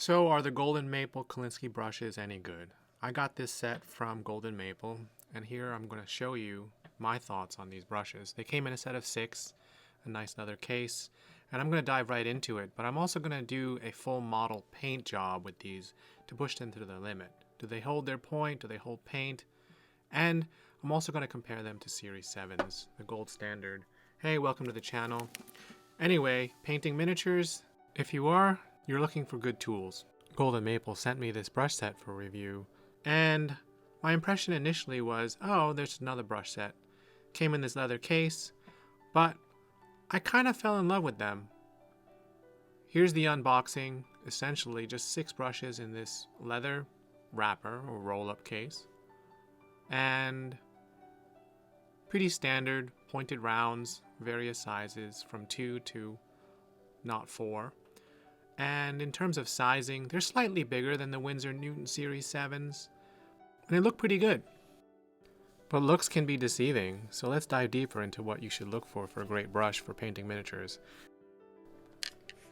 So are the Golden Maple Kolinsky brushes any good? I got this set from Golden Maple, and here I'm going to show you my thoughts on these brushes. They came in a set of 6, a nice leather case, and I'm going to dive right into it, but I'm also going to do a full model paint job with these to push them to their limit. Do they hold their point? Do they hold paint? And I'm also going to compare them to Series 7s, the gold standard. Hey, welcome to the channel. Anyway, painting miniatures, if you are, you're looking for good tools. Golden Maple sent me this brush set for review, and my impression initially was, oh, there's another brush set. Came in this leather case, but I kind of fell in love with them. Here's the unboxing, essentially just 6 brushes in this leather wrapper or roll-up case. And pretty standard pointed rounds, various sizes from 2 to not 4. And in terms of sizing, they're slightly bigger than the Winsor Newton Series 7s, and they look pretty good. But looks can be deceiving, so let's dive deeper into what you should look for a great brush for painting miniatures.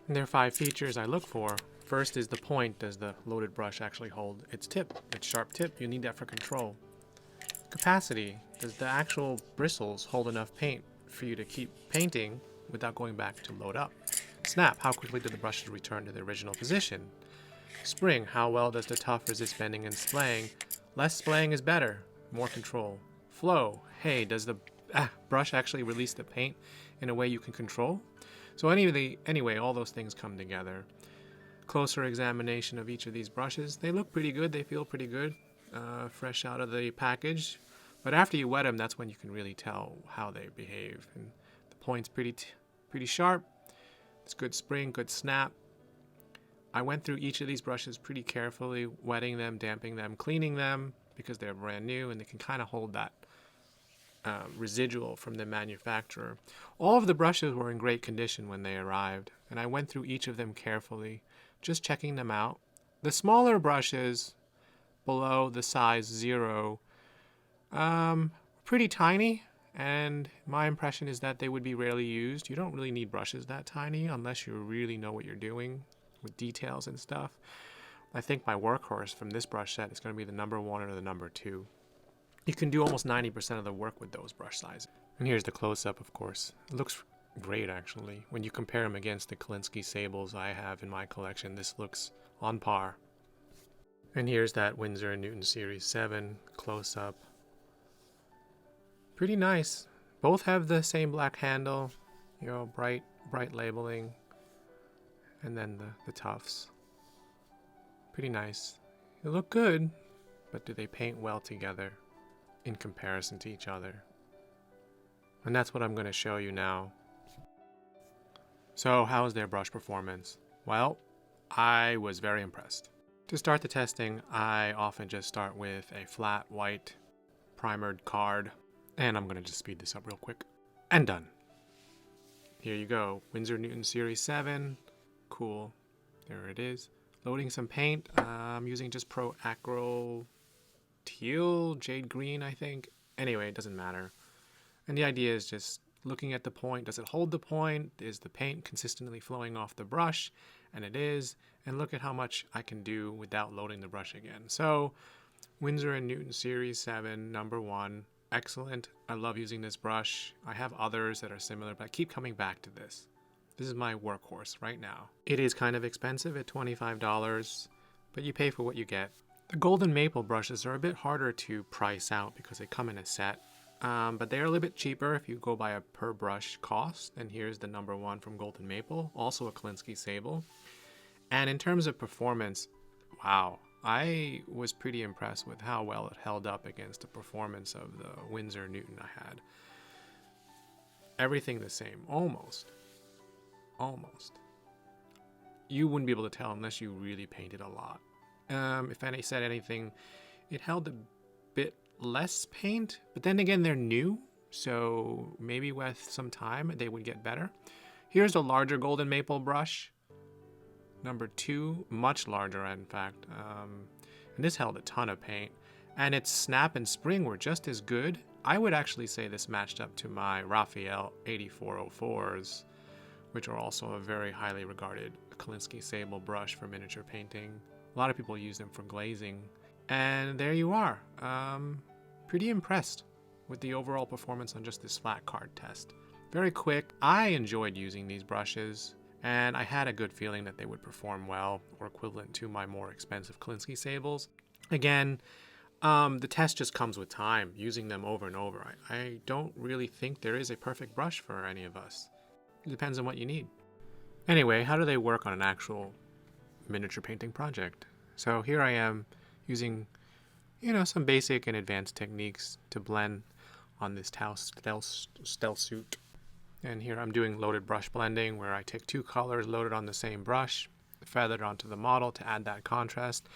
And there are 5 features I look for. First is the point. Does the loaded brush actually hold its tip, its sharp tip? You need that for control. Capacity. Does the actual bristles hold enough paint for you to keep painting without going back to load up? Snap. How quickly do the brushes return to the original position? Spring. How well does the tuft resist bending and splaying? Less splaying is better. More control. Flow. Hey, does the brush actually release the paint in a way you can control? So anyway, all those things come together. Closer examination of each of these brushes. They look pretty good. They feel pretty good. Fresh out of the package. But after you wet them, that's when you can really tell how they behave. And the point's pretty sharp. It's good spring, good snap. I went through each of these brushes pretty carefully, wetting them, damping them, cleaning them, because they're brand new and they can kind of hold that residual from the manufacturer. All of the brushes were in great condition when they arrived, and I went through each of them carefully, just checking them out. The smaller brushes below the size 0, pretty tiny, and my impression is that they would be rarely used. You don't really need brushes that tiny unless you really know what you're doing with details and stuff. I think my workhorse from this brush set is going to be the number 1 or the number 2. You can do almost 90% of the work with those brush sizes. And here's the close-up, of course. It looks great, actually. When you compare them against the Kolinsky sables I have in my collection, this looks on par. And here's that Winsor Newton Series 7 close-up. Pretty nice. Both have the same black handle, bright labeling, and then the tufts. Pretty nice. They look good, but do they paint well together in comparison to each other? And that's what I'm going to show you now. So how is their brush performance? Well, I was very impressed. To start the testing, I often just start with a flat white primered card. And I'm going to just speed this up real quick. And done. Here you go. Winsor Newton Series 7. Cool. There it is. Loading some paint. I'm using just Pro Acro Teal, Jade Green, I think. Anyway, it doesn't matter. And the idea is just looking at the point. Does it hold the point? Is the paint consistently flowing off the brush? And it is. And look at how much I can do without loading the brush again. So, Winsor & Newton Series 7, number 1. Excellent. I love using this brush. I have others that are similar, but I keep coming back to this. This is my workhorse right now. It is kind of expensive at $25, but you pay for what you get. The Golden Maple brushes are a bit harder to price out because they come in a set, but they are a little bit cheaper if you go by a per brush cost. And here's the number 1 from Golden Maple, also a Kolinsky sable. And in terms of performance, wow. I was pretty impressed with how well it held up against the performance of the Winsor Newton I had. Everything the same, almost. Almost. You wouldn't be able to tell unless you really painted a lot. If any said anything, it held a bit less paint, but then again, they're new, so maybe with some time they would get better. Here's a larger Golden Maple brush. Number 2, much larger in fact, and this held a ton of paint, and its snap and spring were just as good. I would actually say this matched up to my Raphael 8404s, which are also a very highly regarded Kolinsky sable brush for miniature painting. A lot of people use them for glazing. And there you are. Pretty impressed with the overall performance on just this flat card test. Very quick. I enjoyed using these brushes, and I had a good feeling that they would perform well or equivalent to my more expensive Kolinsky sables. Again, the test just comes with time, using them over and over. I don't really think there is a perfect brush for any of us. It depends on what you need. Anyway, how do they work on an actual miniature painting project? So here I am using, some basic and advanced techniques to blend on this stealth suit. And here I'm doing loaded brush blending, where I take two colors loaded on the same brush, feathered onto the model to add that contrast.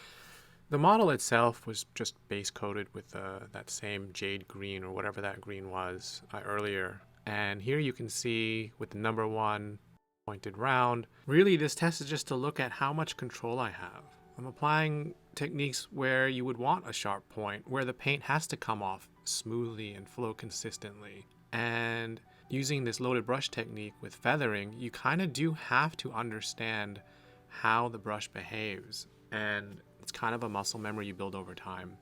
The model itself was just base coated with that same jade green or whatever that green was earlier. And here you can see with the number 1 pointed round, really this test is just to look at how much control I have. I'm applying techniques where you would want a sharp point, where the paint has to come off smoothly and flow consistently. And using this loaded brush technique with feathering, you kind of do have to understand how the brush behaves. And it's kind of a muscle memory you build over time.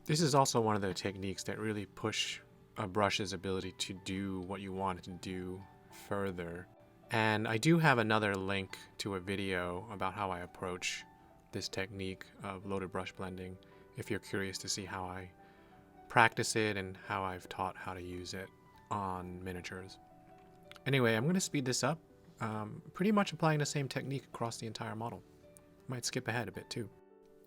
This is also one of the techniques that really push a brush's ability to do what you want it to do further. And I do have another link to a video about how I approach this technique of loaded brush blending, if you're curious to see how I practice it and how I've taught how to use it on miniatures. Anyway, I'm going to speed this up, pretty much applying the same technique across the entire model. Might skip ahead a bit too.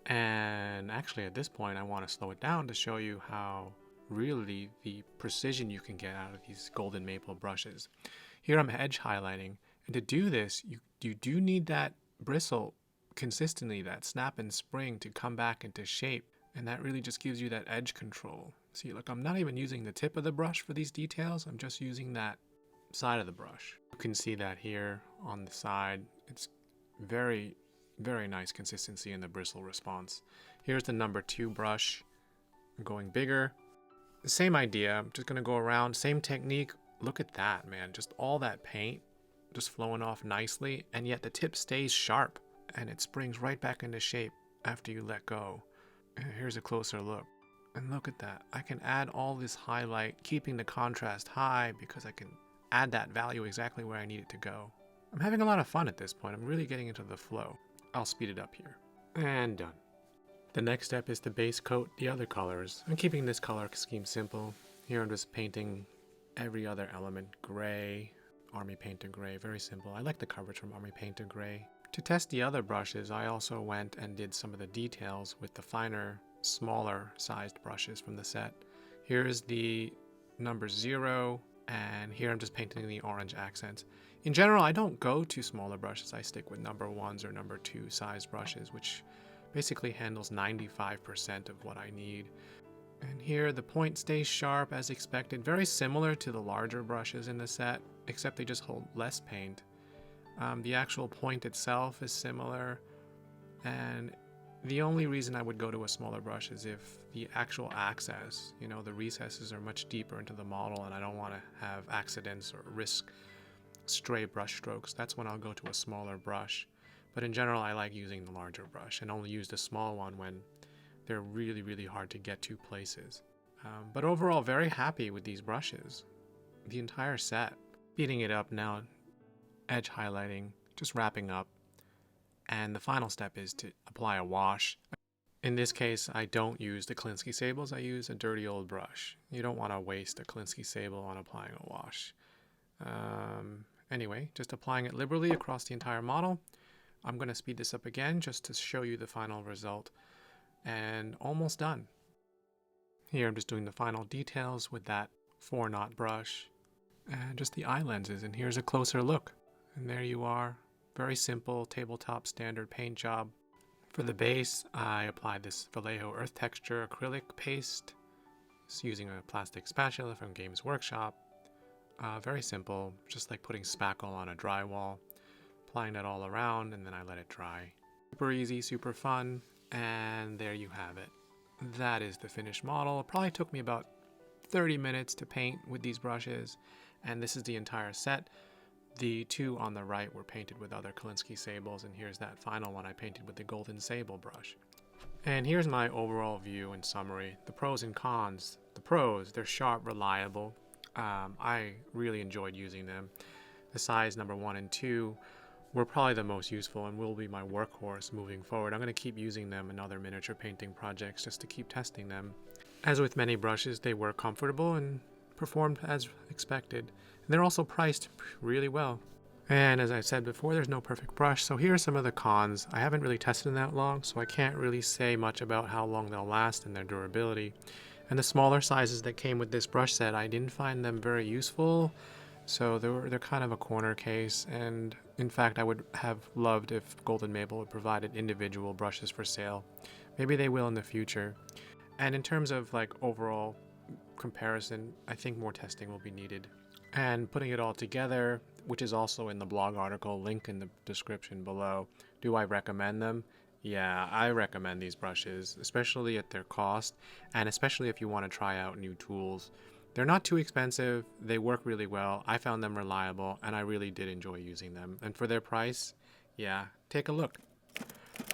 And actually at this point I want to slow it down to show you how really the precision you can get out of these Golden Maple brushes. Here I'm edge highlighting, and to do this you do need that bristle consistently, that snap and spring to come back into shape, and that really just gives you that edge control. See, look, I'm not even using the tip of the brush for these details, I'm just using that side of the brush. You can see that here on the side. It's very, very nice consistency in the bristle response. Here's the number 2 brush. I'm going bigger. The same idea, I'm just going to go around, same technique. Look at that, man, just all that paint just flowing off nicely, and yet the tip stays sharp and it springs right back into shape after you let go. And here's a closer look, and look at that. I can add all this highlight, keeping the contrast high because I can add that value exactly where I need it to go. I'm having a lot of fun at this point. I'm really getting into the flow. I'll speed it up here. And done. The next step is to base coat the other colors. I'm keeping this color scheme simple. Here I'm just painting every other element gray, Army Painter gray, very simple. I like the coverage from Army Painter gray. To test the other brushes, I also went and did some of the details with the finer, smaller sized brushes from the set. Here's the number 0, and here I'm just painting the orange accents. In general, I don't go to smaller brushes. I stick with number 1s or number 2 size brushes, which basically handles 95% of what I need. And here the point stays sharp as expected, very similar to the larger brushes in the set, except they just hold less paint. The actual point itself is similar, and the only reason I would go to a smaller brush is if the actual access, the recesses are much deeper into the model and I don't want to have accidents or risk stray brush strokes. That's when I'll go to a smaller brush. But in general, I like using the larger brush and only use the small one when they're really, really hard to get to places. But overall, very happy with these brushes. The entire set. Speeding it up now, edge highlighting, just wrapping up. And the final step is to apply a wash. In this case, I don't use the Kolinsky sables, I use a dirty old brush. You don't want to waste a Kolinsky sable on applying a wash. Anyway, just applying it liberally across the entire model. I'm going to speed this up again just to show you the final result. And almost done. Here I'm just doing the final details with that 4-knot brush and just the eye lenses, and here's a closer look. And there you are. Very simple tabletop standard paint job. For the base, I applied this Vallejo Earth Texture acrylic paste. It's using a plastic spatula from Games Workshop. Very simple, just like putting spackle on a drywall. Applying that all around, and then I let it dry. Super easy, super fun, and there you have it. That is the finished model. It probably took me about 30 minutes to paint with these brushes, and this is the entire set. The two on the right were painted with other Kolinsky sables, and here's that final one I painted with the Golden Sable brush. And here's my overall view and summary. The pros and cons. The pros, they're sharp, reliable. I really enjoyed using them. The size number 1 and 2 were probably the most useful and will be my workhorse moving forward. I'm going to keep using them in other miniature painting projects just to keep testing them. As with many brushes, they were comfortable and performed as expected. And they're also priced really well. And as I said before, there's no perfect brush, so here are some of the cons. I haven't really tested them that long, so I can't really say much about how long they'll last and their durability. And the smaller sizes that came with this brush set, I didn't find them very useful, so they're kind of a corner case. And in fact, I would have loved if Golden Maple had provided individual brushes for sale. Maybe they will in the future. And in terms of like overall comparison, I think more testing will be needed. And putting it all together, which is also in the blog article, link in the description below. Do I recommend them? Yeah, I recommend these brushes, especially at their cost, and especially if you want to try out new tools. They're not too expensive, they work really well, I found them reliable, and I really did enjoy using them. And for their price, yeah, take a look.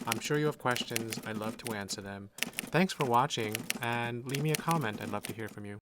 I'm sure you have questions, I'd love to answer them. Thanks for watching, and leave me a comment, I'd love to hear from you.